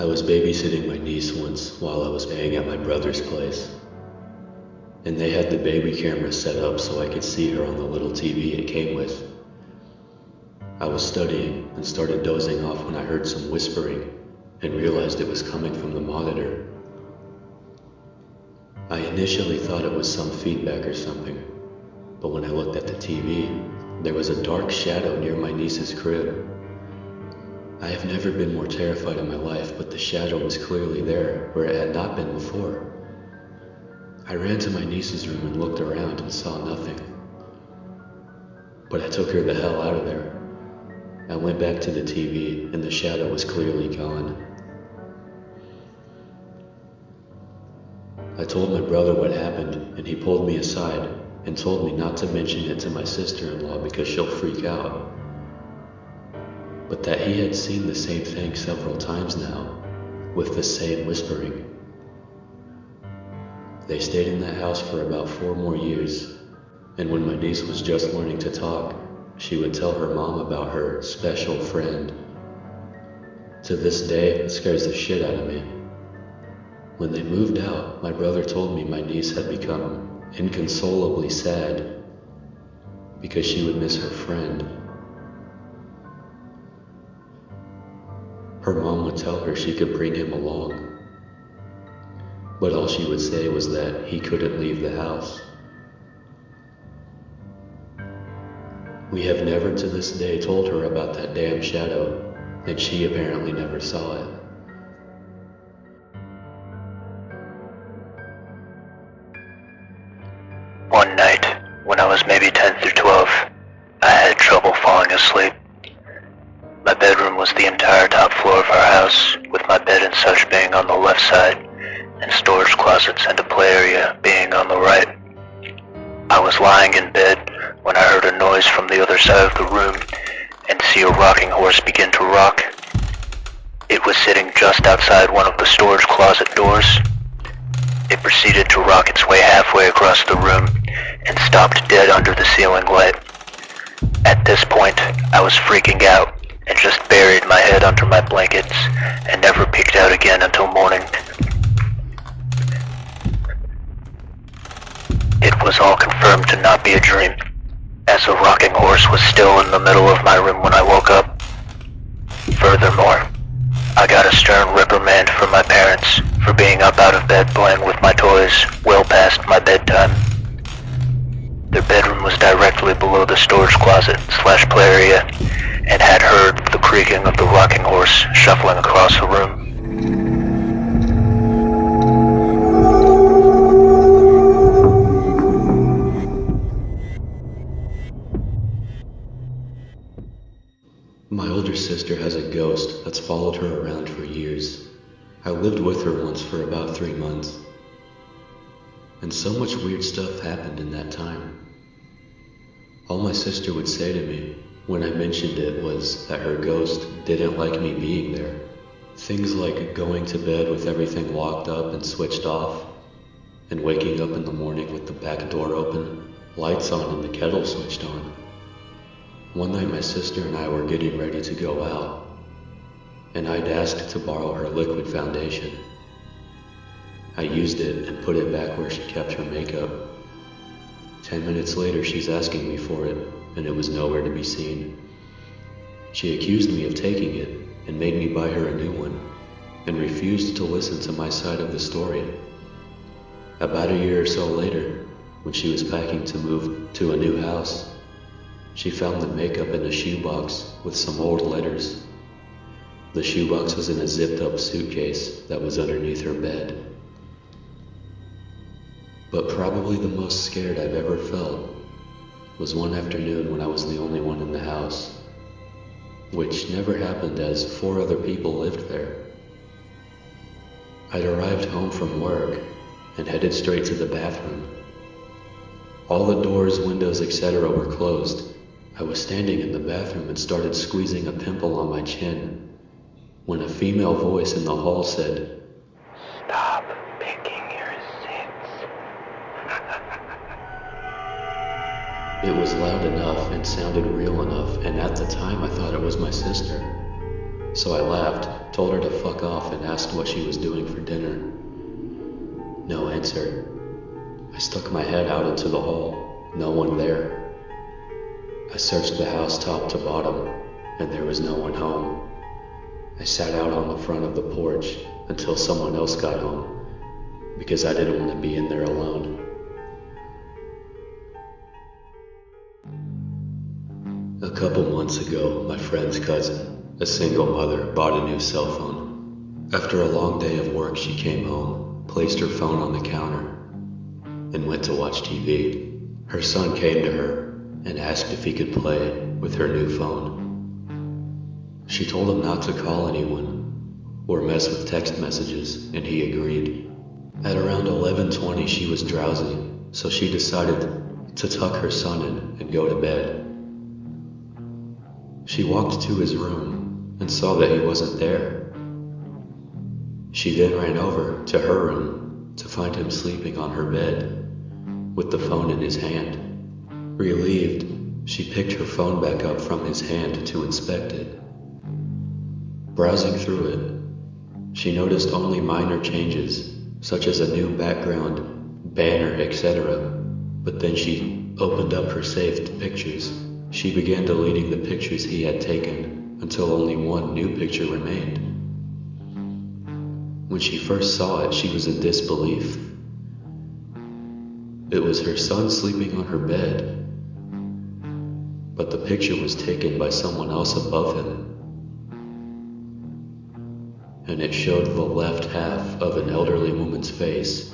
I was babysitting my niece once while I was staying at my brother's place, and they had the baby camera set up so I could see her on the little TV it came with. I was studying and started dozing off when I heard some whispering and realized it was coming from the monitor. I initially thought it was some feedback or something, but when I looked at the TV, there was a dark shadow near my niece's crib. I have never been more terrified in my life, but the shadow was clearly there where it had not been before. I ran to my niece's room and looked around and saw nothing. But I took her the hell out of there. I went back to the TV and the shadow was clearly gone. I told my brother what happened and he pulled me aside and told me not to mention it to my sister-in-law because she'll freak out. But that he had seen the same thing several times now, with the same whispering. They stayed in that house for about 4 more years, and when my niece was just learning to talk, she would tell her mom about her special friend. To this day, it scares the shit out of me. When they moved out, my brother told me my niece had become inconsolably sad because she would miss her friend. Her mom would tell her she could bring him along, but all she would say was that he couldn't leave the house. We have never to this day told her about that damn shadow, and she apparently never saw it. One night, when I was maybe 10 through 12, I had trouble falling asleep. My bedroom was the entire top floor of our house, with my bed and such being on the left side, and storage closets and a play area being on the right. I was lying in bed when I heard a noise from the other side of the room and see a rocking horse begin to rock. It was sitting just outside one of the storage closet doors. It proceeded to rock its way halfway across the room and stopped dead under the ceiling light. At this point, I was freaking out and just buried my head under my blankets and never peeked out again until morning. It was all confirmed to not be a dream, as the rocking horse was still in the middle of my room when I woke up. Furthermore, I got a stern reprimand from my parents for being up out of bed playing with my toys well past my bedtime. Their bedroom was directly below the storage closet / play area and had heard the creaking of the rocking horse shuffling across the room. My older sister has a ghost that's followed her around for years. I lived with her once for about 3 months, and so much weird stuff happened in that time. All my sister would say to me when I mentioned it was that her ghost didn't like me being there. Things like going to bed with everything locked up and switched off, and waking up in the morning with the back door open, lights on and the kettle switched on. One night my sister and I were getting ready to go out, and I'd asked to borrow her liquid foundation. I used it and put it back where she kept her makeup. 10 minutes later she's asking me for it, and it was nowhere to be seen. She accused me of taking it and made me buy her a new one, and refused to listen to my side of the story. About a year or so later, when she was packing to move to a new house, she found the makeup in a shoebox with some old letters. The shoebox was in a zipped up suitcase that was underneath her bed. But probably the most scared I've ever felt was one afternoon when I was the only one in the house, which never happened as 4 other people lived there. I'd arrived home from work and headed straight to the bathroom. All the doors, windows, etc. were closed. I was standing in the bathroom and started squeezing a pimple on my chin when a female voice in the hall said, Stop picking your zits. It was loud enough and sounded real enough, and at the time I thought it was my sister. So I laughed, told her to fuck off, and asked what she was doing for dinner. No answer. I stuck my head out into the hall. No one there. I searched the house top to bottom, and there was no one home. I sat out on the front of the porch until someone else got home, because I didn't want to be in there alone. A couple months ago, my friend's cousin, a single mother, bought a new cell phone. After a long day of work, she came home, placed her phone on the counter, and went to watch TV. Her son came to her and asked if he could play with her new phone. She told him not to call anyone or mess with text messages, and he agreed. At around 11:20, she was drowsy, so she decided to tuck her son in and go to bed. She walked to his room and saw that he wasn't there. She then ran over to her room to find him sleeping on her bed with the phone in his hand. Relieved, she picked her phone back up from his hand to inspect it. Browsing through it, she noticed only minor changes, such as a new background, banner, etc. But then she opened up her saved pictures. She began deleting the pictures he had taken until only one new picture remained. When she first saw it, she was in disbelief. It was her son sleeping on her bed, but the picture was taken by someone else above him, and it showed the left half of an elderly woman's face